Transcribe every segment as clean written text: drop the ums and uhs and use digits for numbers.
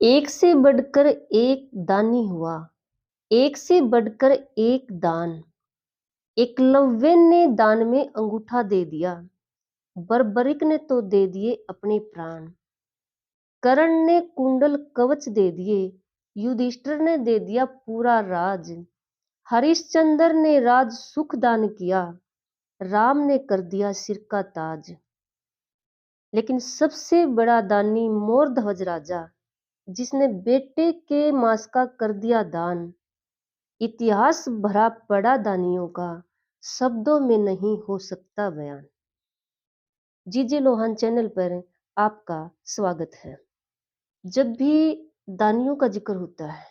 एक से बढ़कर एक दानी हुआ, एक से बढ़कर एक दान। एकलव्य ने दान में अंगूठा दे दिया, बर्बरिक ने तो दे दिए अपने प्राण। कर्ण ने कुंडल कवच दे दिए, युधिष्ठिर ने दे दिया पूरा राज। हरिश्चंद्र ने राज सुख दान किया, राम ने कर दिया सिर का ताज। लेकिन सबसे बड़ा दानी मोर ध्वज राजा, जिसने बेटे के मांस का कर दिया दान। इतिहास भरा पड़ा दानियों का, शब्दों में नहीं हो सकता बयान। जीजे लोहान चैनल पर आपका स्वागत है। जब भी दानियों का जिक्र होता है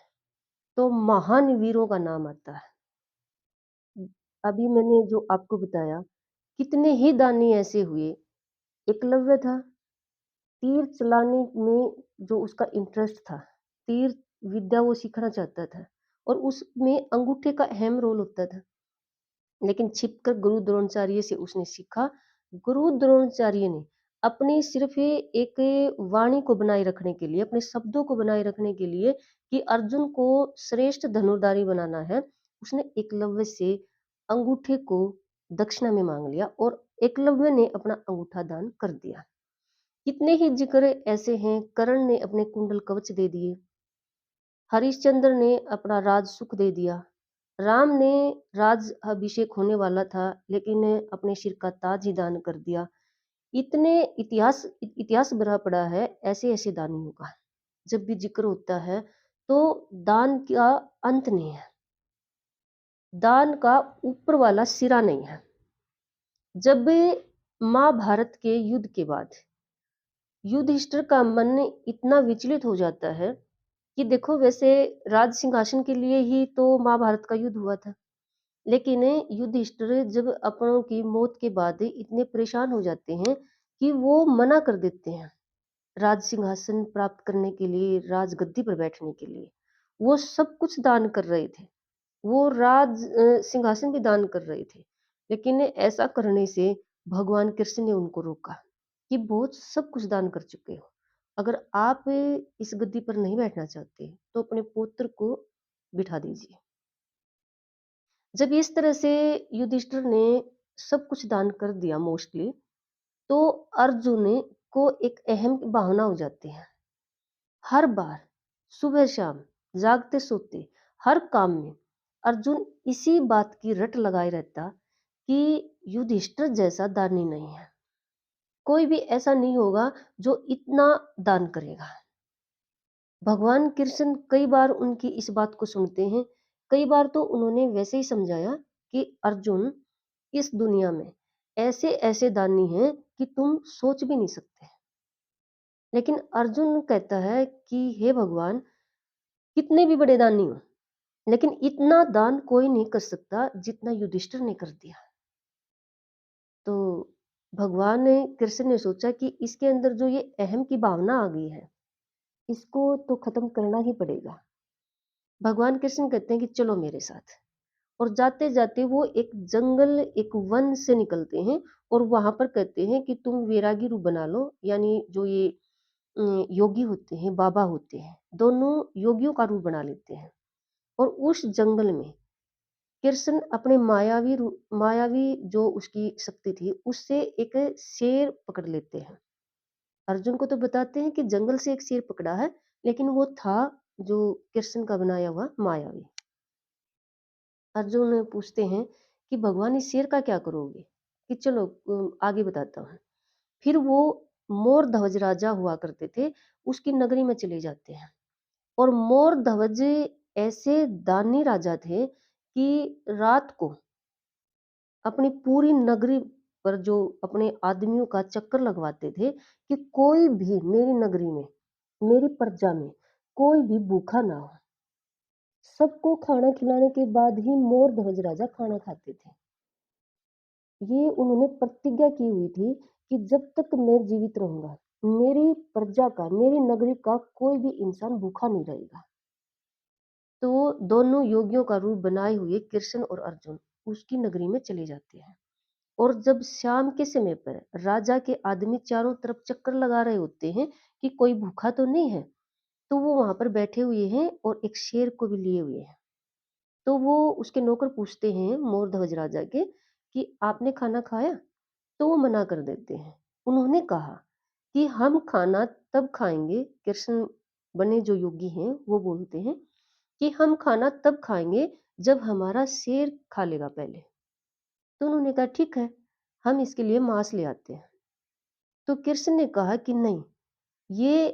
तो महान वीरों का नाम आता है। अभी मैंने जो आपको बताया, कितने ही दानी ऐसे हुए। एकलव्य था, तीर चलाने में जो उसका इंटरेस्ट था, तीर विद्या वो सीखना चाहता था और उसमें अंगूठे का अहम रोल होता था। लेकिन छिपकर गुरु द्रोणाचार्य से उसने सीखा। गुरु द्रोणाचार्य ने अपनी सिर्फ ये एक वाणी को बनाए रखने के लिए, अपने शब्दों को बनाए रखने के लिए कि अर्जुन को श्रेष्ठ धनुर्धारी बनाना है, उसने एकलव्य से अंगूठे को दक्षिणा में मांग लिया और एकलव्य ने अपना अंगूठा दान कर दिया। कितने ही जिक्र ऐसे हैं। कर्ण ने अपने कुंडल कवच दे दिए, हरिश्चंद्र ने अपना राज सुख दे दिया, राम ने राज अभिषेक होने वाला था लेकिन अपने सिर का ताज ही दान कर दिया। इतने इतिहास भरा पड़ा है ऐसे ऐसे दानियों का। जब भी जिक्र होता है तो दान का अंत नहीं है, दान का ऊपर वाला सिरा नहीं है। जब महाभारत के युद्ध के बाद युधिष्ठिर का मन इतना विचलित हो जाता है कि देखो, वैसे राज सिंहासन के लिए ही तो महाभारत का युद्ध हुआ था, लेकिन युधिष्ठिर जब अपनों की मौत के बाद इतने परेशान हो जाते हैं कि वो मना कर देते हैं राज सिंहासन प्राप्त करने के लिए, राजगद्दी पर बैठने के लिए। वो सब कुछ दान कर रहे थे, वो राज सिंहासन भी दान कर रहे थे, लेकिन ऐसा करने से भगवान कृष्ण ने उनको रोका कि बहुत सब कुछ दान कर चुके हो, अगर आप इस गद्दी पर नहीं बैठना चाहते तो अपने पुत्र को बिठा दीजिए। जब इस तरह से युधिष्ठिर ने सब कुछ दान कर दिया मोस्टली, तो अर्जुन को एक अहम भावना हो जाती है। हर बार सुबह शाम, जागते सोते, हर काम में अर्जुन इसी बात की रट लगाए रहता कि युधिष्ठिर जैसा दानी नहीं है, कोई भी ऐसा नहीं होगा जो इतना दान करेगा। भगवान कृष्ण कई बार उनकी इस बात को सुनते हैं। कई बार तो उन्होंने वैसे ही समझाया कि अर्जुन, इस दुनिया में ऐसे ऐसे दानी हैं कि तुम सोच भी नहीं सकते। लेकिन अर्जुन कहता है कि हे भगवान, कितने भी बड़े दानी हो, लेकिन इतना दान कोई नहीं कर सकता जितना युधिष्ठिर ने कर दिया। तो भगवान ने कृष्ण ने सोचा कि इसके अंदर जो ये अहम की भावना आ गई है, इसको तो खत्म करना ही पड़ेगा। भगवान कृष्ण कहते हैं कि चलो मेरे साथ। और जाते जाते वो एक जंगल, एक वन से निकलते हैं और वहां पर कहते हैं कि तुम वैरागी रूप बना लो। यानी जो ये योगी होते हैं, बाबा होते हैं, दोनों योगियों का रूप बना लेते हैं। और उस जंगल में कृष्ण अपने मायावी जो उसकी शक्ति थी उससे एक शेर पकड़ लेते हैं। अर्जुन को तो बताते हैं कि जंगल से एक शेर पकड़ा है, लेकिन वो था जो कृष्ण का बनाया हुआ मायावी। अर्जुन पूछते हैं कि भगवान इस शेर का क्या करोगे, कि चलो आगे बताता हूँ। फिर वो मोर ध्वज राजा हुआ करते थे, उसकी नगरी में चले जाते हैं। और मोर ध्वज ऐसे दानी राजा थे कि रात को अपनी पूरी नगरी पर जो अपने आदमियों का चक्कर लगवाते थे कि कोई भी मेरी नगरी में, मेरी प्रजा में कोई भी भूखा ना हो। सबको खाना खिलाने के बाद ही मोर ध्वज राजा खाना खाते थे। ये उन्होंने प्रतिज्ञा की हुई थी कि जब तक मैं जीवित रहूंगा, मेरी प्रजा का, मेरी नगरी का कोई भी इंसान भूखा नहीं रहेगा। तो दोनों योगियों का रूप बनाए हुए कृष्ण और अर्जुन उसकी नगरी में चले जाते हैं। और जब शाम के समय पर राजा के आदमी चारों तरफ चक्कर लगा रहे होते हैं कि कोई भूखा तो नहीं है, तो वो वहाँ पर बैठे हुए हैं और एक शेर को भी लिए हुए हैं। तो वो उसके नौकर पूछते हैं मोर ध्वज राजा के कि आपने खाना खाया? तो वो मना कर देते हैं। उन्होंने कहा कि हम खाना तब खाएँगे, कृष्ण बने जो योगी हैं वो बोलते हैं कि हम खाना तब खाएँगे जब हमारा शेर खा लेगा पहले। तो उन्होंने कहा ठीक है, हम इसके लिए मांस ले आते हैं। तो कृष्ण ने कहा कि नहीं, ये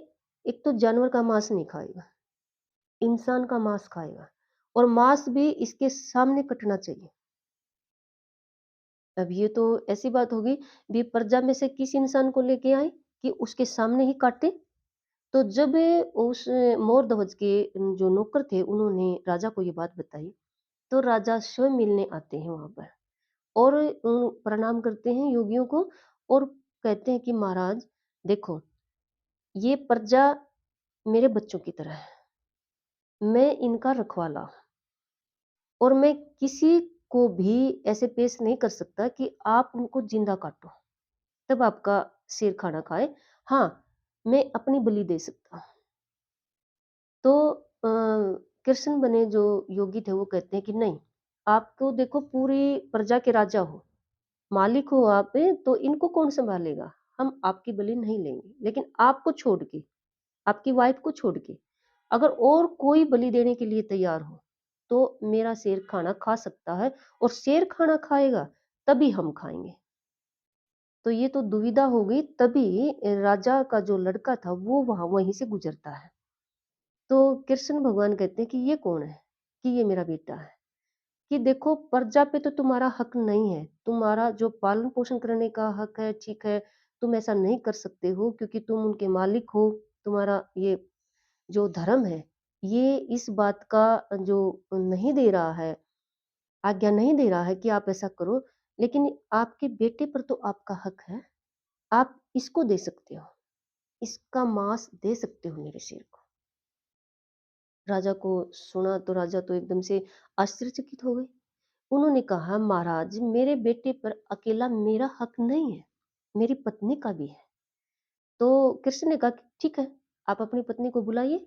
एक तो जानवर का मांस नहीं खाएगा, इंसान का मांस खाएगा और मांस भी इसके सामने कटना चाहिए। अब ये तो ऐसी बात होगी, भी प्रजा में से किस इंसान को लेके आए कि उसके सामने ही काटे। तो जब उस मोर ध्वज के जो नौकर थे उन्होंने राजा को ये बात बताई, तो राजा स्वयं मिलने आते हैं वहां पर और प्रणाम करते हैं योगियों को और कहते हैं कि महाराज देखो, ये प्रजा मेरे बच्चों की तरह है, मैं इनका रखवाला हूँ और मैं किसी को भी ऐसे पेश नहीं कर सकता कि आप उनको जिंदा काटो तब आपका सिर खाना खाए। हाँ, मैं अपनी बलि दे सकता हूँ। तो कृष्ण बने जो योगी थे वो कहते हैं कि नहीं, आप तो देखो पूरी प्रजा के राजा हो, मालिक हो आप, तो इनको कौन संभालेगा? हम आपकी बलि नहीं लेंगे, लेकिन आपको छोड़ के, आपकी वाइफ को छोड़ के, अगर और कोई बलि देने के लिए तैयार हो, तो मेरा शेर खाना खा सकता है और शेर खाना खाएगा तभी हम खाएंगे। तो ये तो दुविधा हो गई, तभी राजा का जो लड़का था वो वहां वहीं से गुजरता है। तो कृष्ण भगवान कहते हैं कि ये कौन है? कि ये मेरा बेटा है। कि देखो, प्रजा पे तो तुम्हारा हक नहीं है, तुम्हारा जो पालन पोषण करने का हक है ठीक है, तुम ऐसा नहीं कर सकते हो क्योंकि तुम उनके मालिक हो। तुम्हारा ये जो धर्म है, ये इस बात का जो नहीं दे रहा है, आज्ञा नहीं दे रहा है कि आप ऐसा करो, लेकिन आपके बेटे पर तो आपका हक है, आप इसको दे सकते हो, इसका मांस दे सकते हो मेरे शेर को। राजा को सुना तो राजा तो एकदम से आश्चर्यचकित हो गए। उन्होंने कहा महाराज, मेरे बेटे पर अकेला मेरा हक नहीं है, मेरी पत्नी का भी है। तो कृष्ण ने कहा कि ठीक है, आप अपनी पत्नी को बुलाइए,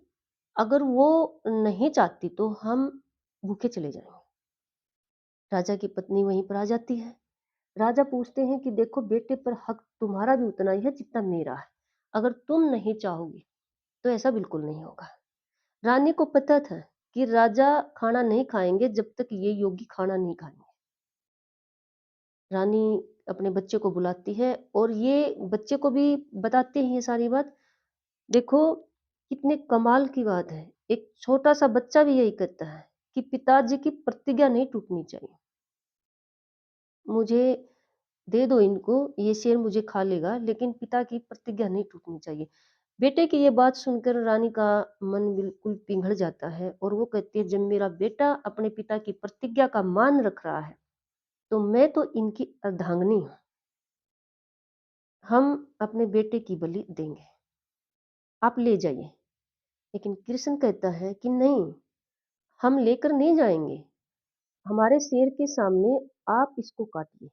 अगर वो नहीं चाहती तो हम भूखे चले जाएंगे। राजा की पत्नी वहीं पर आ जाती है। राजा पूछते हैं कि देखो, बेटे पर हक तुम्हारा भी उतना ही है जितना मेरा है, अगर तुम नहीं चाहोगी तो ऐसा बिल्कुल नहीं होगा। रानी को पता था कि राजा खाना नहीं खाएंगे जब तक ये योगी खाना नहीं खाएंगे। रानी अपने बच्चे को बुलाती है और ये बच्चे को भी बताते हैं ये सारी बात। देखो, कितने कमाल की बात है, एक छोटा सा बच्चा भी यही कहता है कि पिताजी की प्रतिज्ञा नहीं टूटनी चाहिए, मुझे दे दो इनको, ये शेर मुझे खा लेगा लेकिन पिता की प्रतिज्ञा नहीं टूटनी चाहिए। बेटे की ये बात सुनकर रानी का मन बिल्कुल पिघल जाता है और वो कहती है, जब मेरा बेटा अपने पिता की प्रतिज्ञा का मान रख रहा है तो मैं तो इनकी अर्धांगिनी हूँ, हम अपने बेटे की बलि देंगे, आप ले जाइए। लेकिन कृष्ण कहता है कि नहीं, हम लेकर नहीं जाएंगे, हमारे शेर के सामने आप इसको काटिए,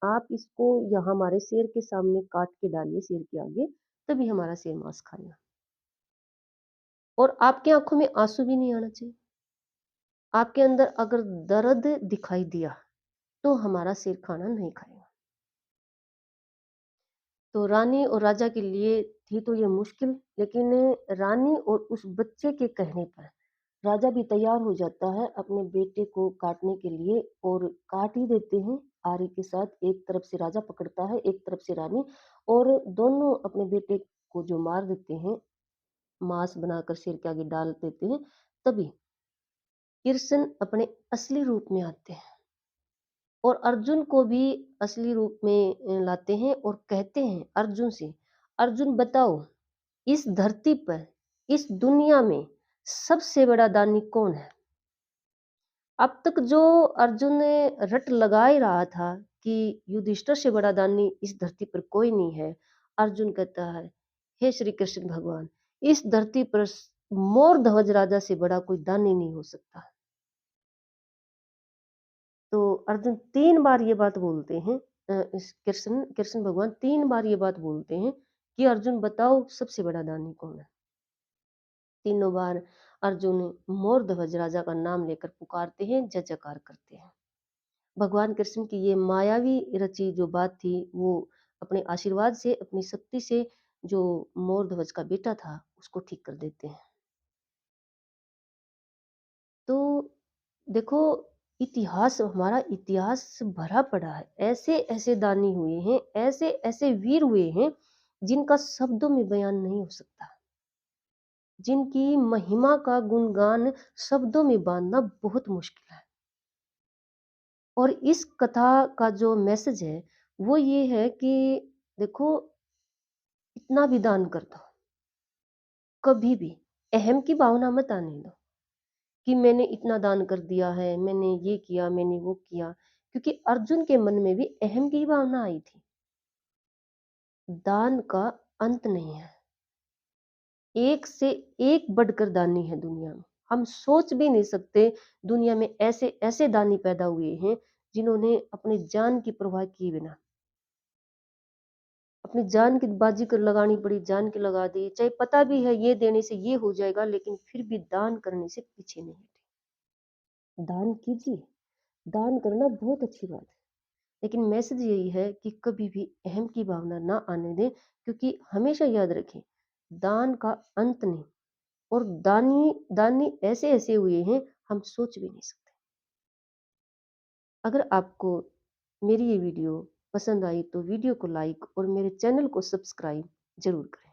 आप इसको या हमारे शेर के सामने काट के डालिए शेर के आगे, तभी हमारा शेर मांस खाएगा। और आपकी आंखों में आंसू भी नहीं आना चाहिए, आपके अंदर अगर दर्द दिखाई दिया तो हमारा शेर खाना नहीं खाएगा। तो रानी और राजा के लिए थी तो ये मुश्किल, लेकिन रानी और उस बच्चे के कहने पर राजा भी तैयार हो जाता है अपने बेटे को काटने के लिए और काट ही देते हैं आरी के साथ। एक तरफ से राजा पकड़ता है, एक तरफ से रानी, और दोनों अपने बेटे को जो मार देते हैं, मांस बनाकर सिर के आगे डाल देते हैं। तभी कृष्ण अपने असली रूप में आते हैं और अर्जुन को भी असली रूप में लाते हैं और कहते हैं अर्जुन से, अर्जुन बताओ, इस धरती पर, इस दुनिया में सबसे बड़ा दानी कौन है? अब तक जो अर्जुन ने रट लगा ही रहा था कि युधिष्ठिर से बड़ा दानी इस धरती पर कोई नहीं है, अर्जुन कहता है, हे श्री कृष्ण भगवान, इस धरती पर मोर ध्वज राजा से बड़ा कोई दानी नहीं हो सकता। तो अर्जुन 3 बार ये बात बोलते हैं, इस कृष्ण कृष्ण भगवान 3 बार ये बात बोलते हैं कि अर्जुन बताओ सबसे बड़ा दानी कौन है? तीनों बार अर्जुन मोर ध्वज राजा का नाम लेकर पुकारते हैं, जय जयकार करते हैं। भगवान कृष्ण की ये मायावी रची जो बात थी, वो अपने आशीर्वाद से, अपनी शक्ति से जो मोर ध्वज का बेटा था उसको ठीक कर देते हैं। तो देखो, इतिहास, हमारा इतिहास भरा पड़ा है, ऐसे ऐसे दानी हुए हैं, ऐसे ऐसे वीर हुए हैं जिनका शब्दों में बयान नहीं हो सकता, जिनकी महिमा का गुणगान शब्दों में बांधना बहुत मुश्किल है। और इस कथा का जो मैसेज है वो ये है कि देखो, इतना भी दान कर दो, कभी भी अहम की भावना मत आने दो कि मैंने इतना दान कर दिया है, मैंने ये किया, मैंने वो किया। क्योंकि अर्जुन के मन में भी अहम की भावना आई थी। दान का अंत नहीं है, एक से एक बढ़कर दानी है दुनिया में। हम सोच भी नहीं सकते, दुनिया में ऐसे ऐसे दानी पैदा हुए हैं जिन्होंने अपनी जान की परवाह किए बिना, अपनी जान की बाजी कर लगानी पड़ी, जान की लगा दी, चाहे पता भी है ये देने से ये हो जाएगा, लेकिन फिर भी दान करने से पीछे नहीं हटे। दान कीजिए, दान करना बहुत अच्छी बात है, लेकिन मैसेज यही है कि कभी भी अहम की भावना ना आने दें, क्योंकि हमेशा याद रखें, दान का अंत नहीं। और दानी दानी ऐसे ऐसे हुए हैं, हम सोच भी नहीं सकते। अगर आपको मेरी ये वीडियो पसंद आई तो वीडियो को लाइक और मेरे चैनल को सब्सक्राइब जरूर करें।